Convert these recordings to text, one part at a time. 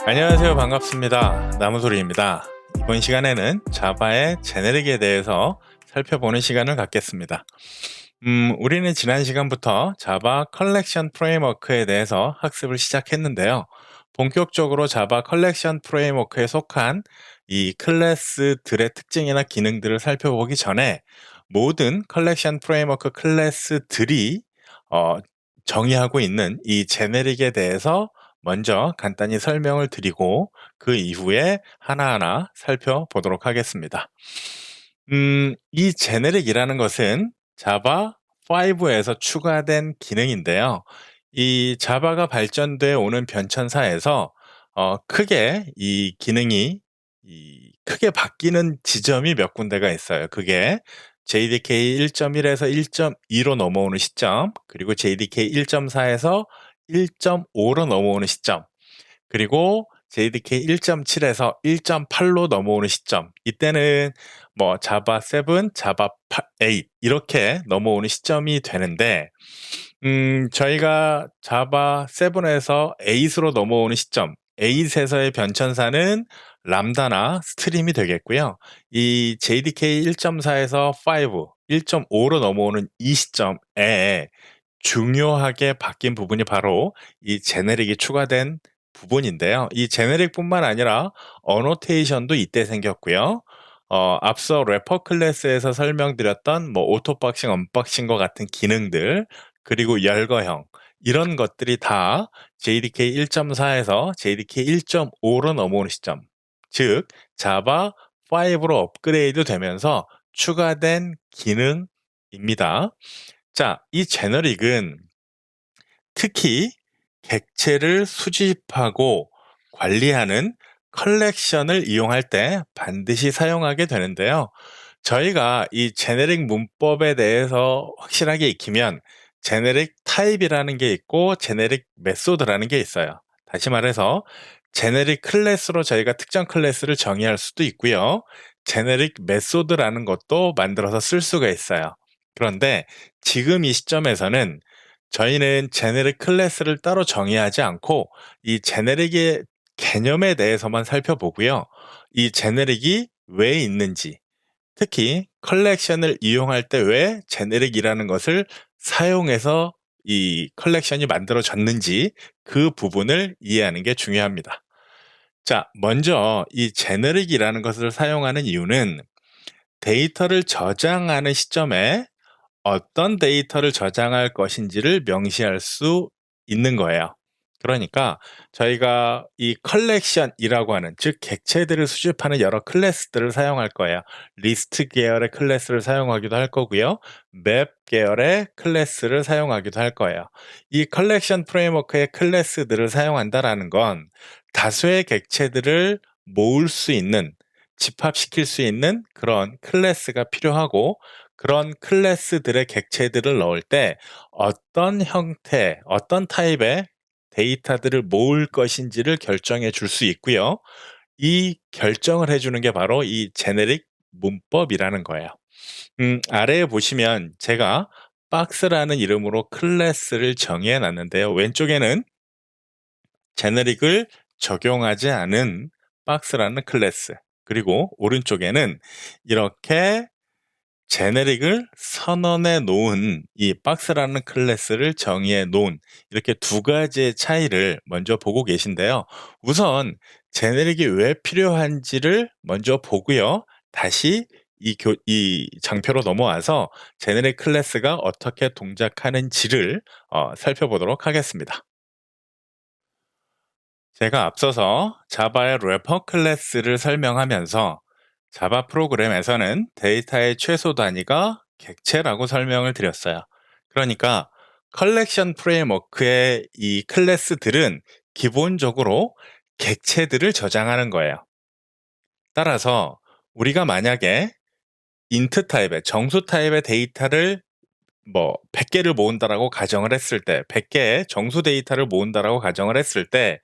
안녕하세요. 반갑습니다. 나무소리입니다. 이번 시간에는 자바의 제네릭에 대해서 살펴보는 시간을 갖겠습니다. 우리는 지난 시간부터 자바 컬렉션 프레임워크에 대해서 학습을 시작했는데요. 본격적으로 자바 컬렉션 프레임워크에 속한 이 클래스들의 특징이나 기능들을 살펴보기 전에 모든 컬렉션 프레임워크 클래스들이 정의하고 있는 이 제네릭에 대해서 먼저 간단히 설명을 드리고 그 이후에 하나하나 살펴보도록 하겠습니다. 이 제네릭이라는 것은 자바 5에서 추가된 기능인데요. 이 자바가 발전돼 오는 변천사에서 크게 이 기능이 크게 바뀌는 지점이 몇 군데가 있어요. 그게 JDK 1.1에서 1.2로 넘어오는 시점, 그리고 JDK 1.4에서 1.5로 넘어오는 시점, 그리고 JDK 1.7에서 1.8로 넘어오는 시점. 이때는 뭐 자바 7, 자바 8 이렇게 넘어오는 시점이 되는데 저희가 자바 7에서 8으로 넘어오는 시점, 8에서의 변천사는 람다나 스트림이 되겠고요. 이 JDK 1.4에서 5, 1.5로 넘어오는 이 시점에 중요하게 바뀐 부분이 바로 이 제네릭이 추가된 부분인데요. 이 제네릭뿐만 아니라 어노테이션도 이때 생겼고요. 앞서 래퍼 클래스에서 설명드렸던 뭐 오토박싱, 언박싱과 같은 기능들, 그리고 열거형, 이런 것들이 다 JDK 1.4에서 JDK 1.5로 넘어오는 시점, 즉 자바 5로 업그레이드 되면서 추가된 기능입니다. 자, 이 제너릭은 특히 객체를 수집하고 관리하는 컬렉션을 이용할 때 반드시 사용하게 되는데요. 저희가 이 제네릭 문법에 대해서 확실하게 익히면 제네릭 타입이라는 게 있고 제네릭 메소드라는 게 있어요. 다시 말해서 제네릭 클래스로 저희가 특정 클래스를 정의할 수도 있고요. 제네릭 메소드라는 것도 만들어서 쓸 수가 있어요. 그런데 지금 이 시점에서는 저희는 제네릭 클래스를 따로 정의하지 않고 이 제네릭의 개념에 대해서만 살펴보고요. 이 제네릭이 왜 있는지, 특히 컬렉션을 이용할 때 왜 제네릭이라는 것을 사용해서 이 컬렉션이 만들어졌는지 그 부분을 이해하는 게 중요합니다. 자, 먼저 이 제네릭이라는 것을 사용하는 이유는 데이터를 저장하는 시점에 어떤 데이터를 저장할 것인지를 명시할 수 있는 거예요. 그러니까 저희가 이 컬렉션이라고 하는, 즉 객체들을 수집하는 여러 클래스들을 사용할 거예요. 리스트 계열의 클래스를 사용하기도 할 거고요. 맵 계열의 클래스를 사용하기도 할 거예요. 이 컬렉션 프레임워크의 클래스들을 사용한다라는 건 다수의 객체들을 모을 수 있는, 집합시킬 수 있는 그런 클래스가 필요하고, 그런 클래스들의 객체들을 넣을 때 어떤 형태, 어떤 타입의 데이터들을 모을 것인지를 결정해 줄 수 있고요. 이 결정을 해주는 게 바로 이 제네릭 문법이라는 거예요. 아래에 보시면 제가 박스라는 이름으로 클래스를 정의해 놨는데요. 왼쪽에는 제네릭을 적용하지 않은 박스라는 클래스, 그리고 오른쪽에는 이렇게 제네릭을 선언해 놓은 이 박스라는 클래스를 정의해 놓은, 이렇게 두 가지의 차이를 먼저 보고 계신데요. 우선 제네릭이 왜 필요한지를 먼저 보고요. 다시 이 장표로 넘어와서 제네릭 클래스가 어떻게 동작하는지를 살펴보도록 하겠습니다. 제가 앞서서 자바의 래퍼 클래스를 설명하면서 자바 프로그램에서는 데이터의 최소 단위가 객체라고 설명을 드렸어요. 그러니까 컬렉션 프레임워크의 이 클래스들은 기본적으로 객체들을 저장하는 거예요. 따라서 우리가 만약에 인트 타입의, 정수 타입의 데이터를 뭐 100개를 모은다라고 가정을 했을 때, 100개의 정수 데이터를 모은다라고 가정을 했을 때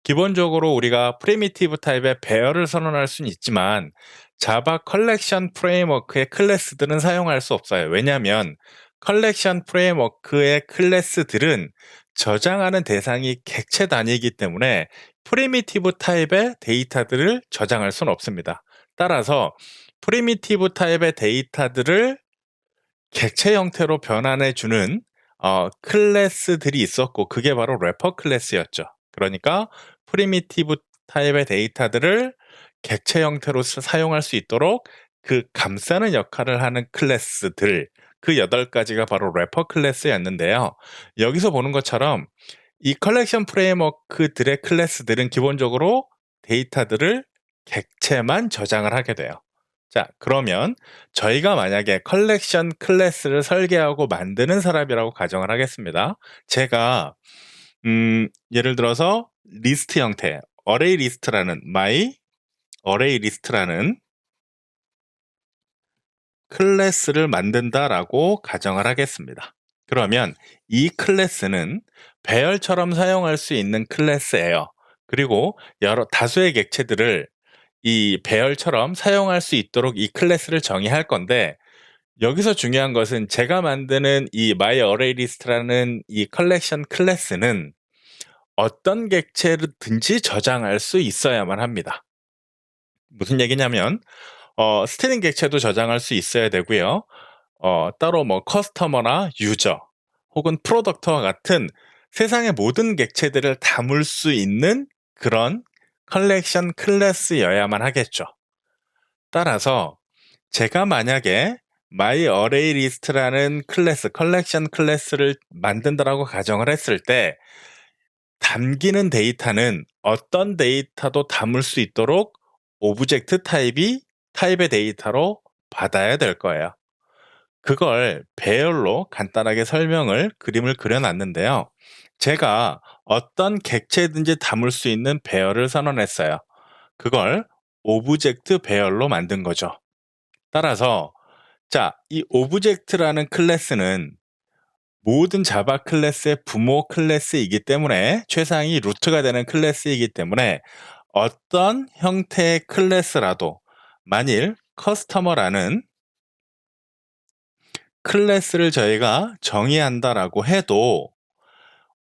기본적으로 우리가 프리미티브 타입의 배열을 선언할 수는 있지만 자바 컬렉션 프레임워크의 클래스들은 사용할 수 없어요. 왜냐하면 컬렉션 프레임워크의 클래스들은 저장하는 대상이 객체 단위이기 때문에 프리미티브 타입의 데이터들을 저장할 수는 없습니다. 따라서 프리미티브 타입의 데이터들을 객체 형태로 변환해 주는 클래스들이 있었고 그게 바로 래퍼 클래스였죠. 그러니까 프리미티브 타입의 데이터들을 객체 형태로 사용할 수 있도록 그 감싸는 역할을 하는 클래스들, 그 8가지가 바로 래퍼 클래스였는데요. 여기서 보는 것처럼 이 컬렉션 프레임워크들의 클래스들은 기본적으로 데이터들을 객체만 저장을 하게 돼요. 자, 그러면 저희가 만약에 컬렉션 클래스를 설계하고 만드는 사람이라고 가정을 하겠습니다. 제가 예를 들어서 리스트 형태, 어레이 리스트라는 my 어레이 리스트라는 클래스를 만든다라고 가정을 하겠습니다. 그러면 이 클래스는 배열처럼 사용할 수 있는 클래스예요. 그리고 여러 다수의 객체들을 이 배열처럼 사용할 수 있도록 이 클래스를 정의할 건데 여기서 중요한 것은 제가 만드는 이 myArrayList라는 이 컬렉션 클래스는 어떤 객체든지 저장할 수 있어야만 합니다. 무슨 얘기냐면 스트링 객체도 저장할 수 있어야 되고요. 따로 뭐 커스터머나 유저 혹은 프로덕터와 같은 세상의 모든 객체들을 담을 수 있는 그런 컬렉션 클래스여야만 하겠죠. 따라서 제가 만약에 myArrayList라는 클래스, 컬렉션 클래스를 만든다라고 가정을 했을 때 담기는 데이터는 어떤 데이터도 담을 수 있도록 오브젝트 타입의 데이터로 받아야 될 거예요. 그걸 배열로 간단하게 그림을 그려놨는데요. 제가 어떤 객체든지 담을 수 있는 배열을 선언했어요. 그걸 오브젝트 배열로 만든 거죠. 따라서 자, 이 오브젝트라는 클래스는 모든 자바 클래스의 부모 클래스이기 때문에 최상위 루트가 되는 클래스이기 때문에 어떤 형태의 클래스라도 만일 커스터머라는 클래스를 저희가 정의한다라고 해도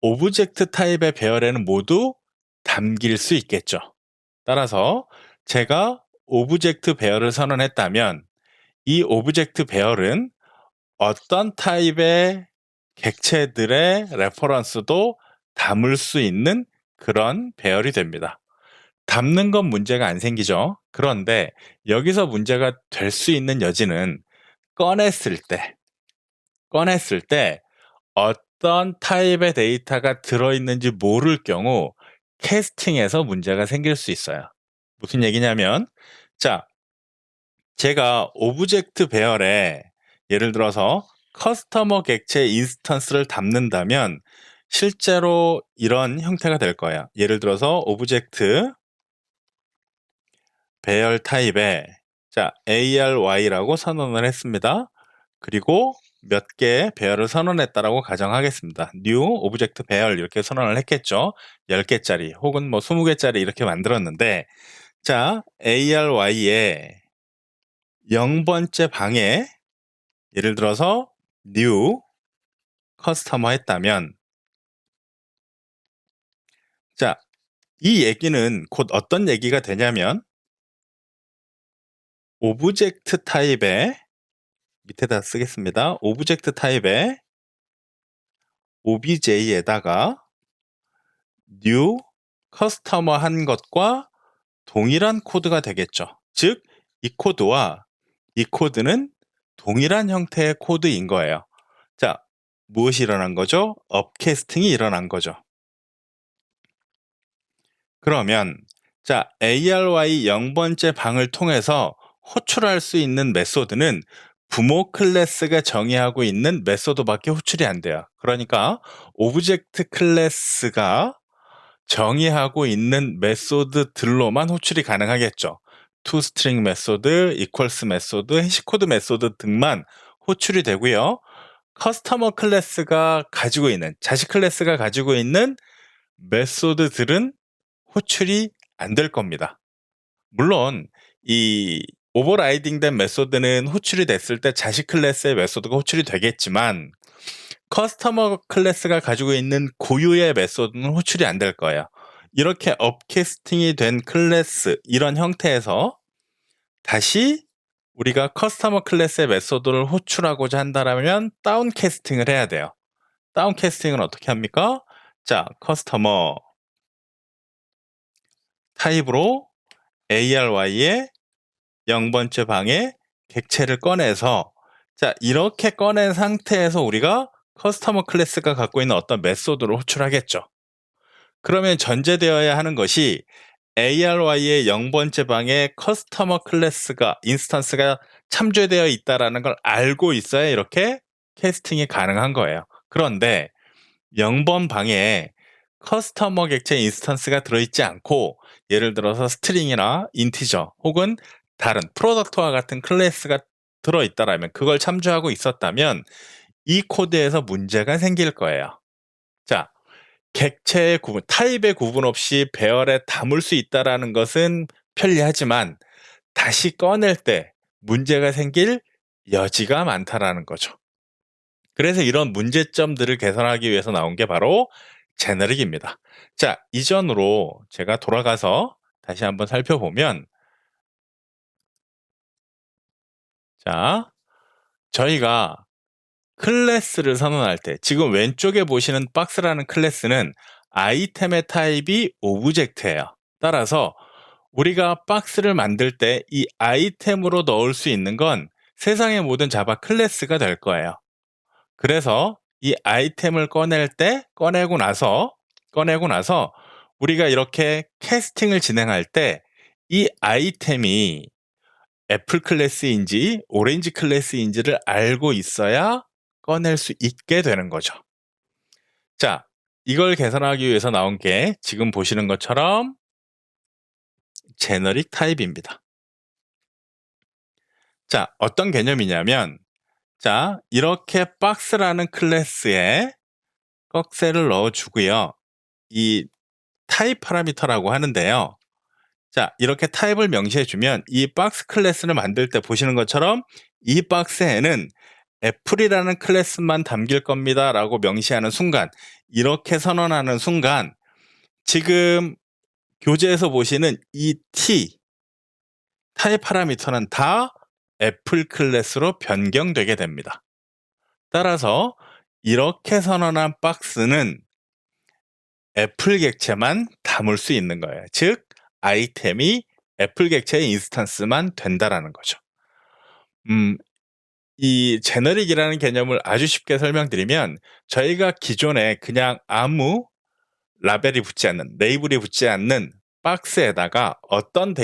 오브젝트 타입의 배열에는 모두 담길 수 있겠죠. 따라서 제가 오브젝트 배열을 선언했다면 이 오브젝트 배열은 어떤 타입의 객체들의 레퍼런스도 담을 수 있는 그런 배열이 됩니다. 담는 건 문제가 안 생기죠. 그런데 여기서 문제가 될 수 있는 여지는 꺼냈을 때 어떤 타입의 데이터가 들어있는지 모를 경우 캐스팅에서 문제가 생길 수 있어요. 무슨 얘기냐면, 자, 제가 오브젝트 배열에 예를 들어서 커스터머 객체 인스턴스를 담는다면 실제로 이런 형태가 될 거예요. 예를 들어서 오브젝트 배열 타입에 ARY라고 선언을 했습니다. 그리고 몇 개의 배열을 선언했다라고 가정하겠습니다. new 오브젝트 배열 이렇게 선언을 했겠죠. 10개짜리 혹은 뭐 20개짜리 이렇게 만들었는데 ARY에 0번째 방에 예를 들어서 new 커스터머 했다면 이 얘기는 곧 어떤 얘기가 되냐면 오브젝트 타입의 밑에다 쓰겠습니다. 오브젝트 타입의 obj에다가 new 커스터머 한 것과 동일한 코드가 되겠죠. 즉, 이 코드와 이 코드는 동일한 형태의 코드인 거예요. 자, 무엇이 일어난 거죠? 업캐스팅이 일어난 거죠. 그러면 ARY 0번째 방을 통해서 호출할 수 있는 메소드는 부모 클래스가 정의하고 있는 메소드밖에 호출이 안 돼요. 그러니까 오브젝트 클래스가 정의하고 있는 메소드들로만 호출이 가능하겠죠. toString 메소드, equals 메소드, 해시코드 메소드 등만 호출이 되고요. 커스터머 클래스가 가지고 있는, 자식 클래스가 가지고 있는 메소드들은 호출이 안 될 겁니다. 물론 이 오버라이딩 된 메소드는 호출이 됐을 때 자식 클래스의 메소드가 호출이 되겠지만 커스터머 클래스가 가지고 있는 고유의 메소드는 호출이 안 될 거예요. 이렇게 업캐스팅이 된 클래스 이런 형태에서 다시 우리가 커스터머 클래스의 메소드를 호출하고자 한다면 다운캐스팅을 해야 돼요. 다운캐스팅은 어떻게 합니까? 자, 커스터머 타입으로 ARY의 0번째 방에 객체를 꺼내서 자, 이렇게 꺼낸 상태에서 우리가 커스터머 클래스가 갖고 있는 어떤 메소드를 호출하겠죠. 그러면 전제되어야 하는 것이 ARY의 0번째 방에 커스터머 클래스가 인스턴스가 참조되어 있다라는 걸 알고 있어야 이렇게 캐스팅이 가능한 거예요. 그런데 0번 방에 커스터머 객체 인스턴스가 들어있지 않고 예를 들어서 스트링이나 인티저 혹은 다른 프로덕트와 같은 클래스가 들어있다라면 그걸 참조하고 있었다면 이 코드에서 문제가 생길 거예요. 자, 객체의 구분, 타입의 구분 없이 배열에 담을 수 있다라는 것은 편리하지만 다시 꺼낼 때 문제가 생길 여지가 많다라는 거죠. 그래서 이런 문제점들을 개선하기 위해서 나온 게 바로 제너릭입니다. 자, 이전으로 제가 돌아가서 다시 한번 살펴보면 자, 저희가 클래스를 선언할 때 지금 왼쪽에 보시는 박스라는 클래스는 아이템의 타입이 오브젝트예요. 따라서 우리가 박스를 만들 때 이 아이템으로 넣을 수 있는 건 세상의 모든 자바 클래스가 될 거예요. 그래서 이 아이템을 꺼내고 나서 우리가 이렇게 캐스팅을 진행할 때 이 아이템이 애플 클래스인지 오렌지 클래스인지를 알고 있어야 꺼낼 수 있게 되는 거죠. 자, 이걸 개선하기 위해서 나온 게 지금 보시는 것처럼 제너릭 타입입니다. 자, 어떤 개념이냐면 자, 이렇게 박스라는 클래스에 꺽쇠를 넣어주고요. 이 타입 파라미터라고 하는데요. 자, 이렇게 타입을 명시해주면 이 박스 클래스를 만들 때 보시는 것처럼 이 박스에는 애플이라는 클래스만 담길 겁니다 라고 명시하는 순간 이렇게 선언하는 순간 지금 교재에서 보시는 이 T 타입 파라미터는 다 애플 클래스로 변경되게 됩니다. 따라서 이렇게 선언한 박스는 애플 객체만 담을 수 있는 거예요. 즉 아이템이 애플 객체의 인스턴스만 된다라는 거죠. 이 제너릭이라는 개념을 아주 쉽게 설명드리면 저희가 기존에 그냥 아무 라벨이 붙지 않는 레이블이 붙지 않는 박스에다가 어떤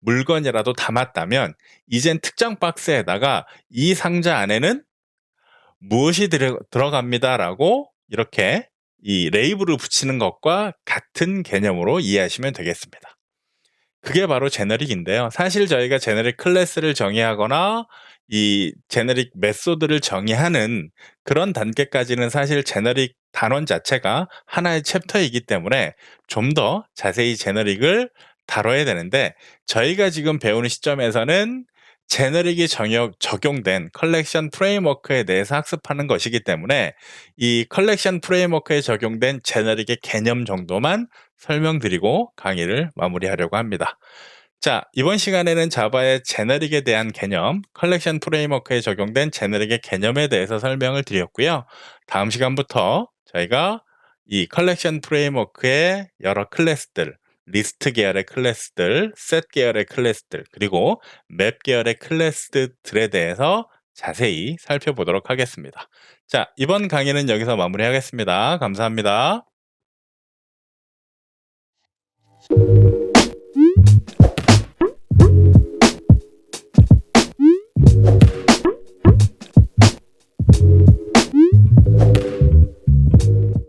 물건이라도 담았다면 이젠 특정 박스에다가 이 상자 안에는 무엇이 들어갑니다라고 이렇게 이 레이블을 붙이는 것과 같은 개념으로 이해하시면 되겠습니다. 그게 바로 제너릭인데요. 사실 저희가 제너릭 클래스를 정의하거나 이 제너릭 메소드를 정의하는 그런 단계까지는 사실 제너릭 단원 자체가 하나의 챕터이기 때문에 좀 더 자세히 제너릭을 다뤄야 되는데 저희가 지금 배우는 시점에서는 제너릭이 적용된 컬렉션 프레임워크에 대해서 학습하는 것이기 때문에 이 컬렉션 프레임워크에 적용된 제너릭의 개념 정도만 설명드리고 강의를 마무리하려고 합니다. 자, 이번 시간에는 자바의 제너릭에 대한 개념, 컬렉션 프레임워크에 적용된 제너릭의 개념에 대해서 설명을 드렸고요. 다음 시간부터 저희가 이 컬렉션 프레임워크의 여러 클래스들, 리스트 계열의 클래스들, 셋 계열의 클래스들, 그리고 맵 계열의 클래스들에 대해서 자세히 살펴보도록 하겠습니다. 자, 이번 강의는 여기서 마무리하겠습니다. 감사합니다.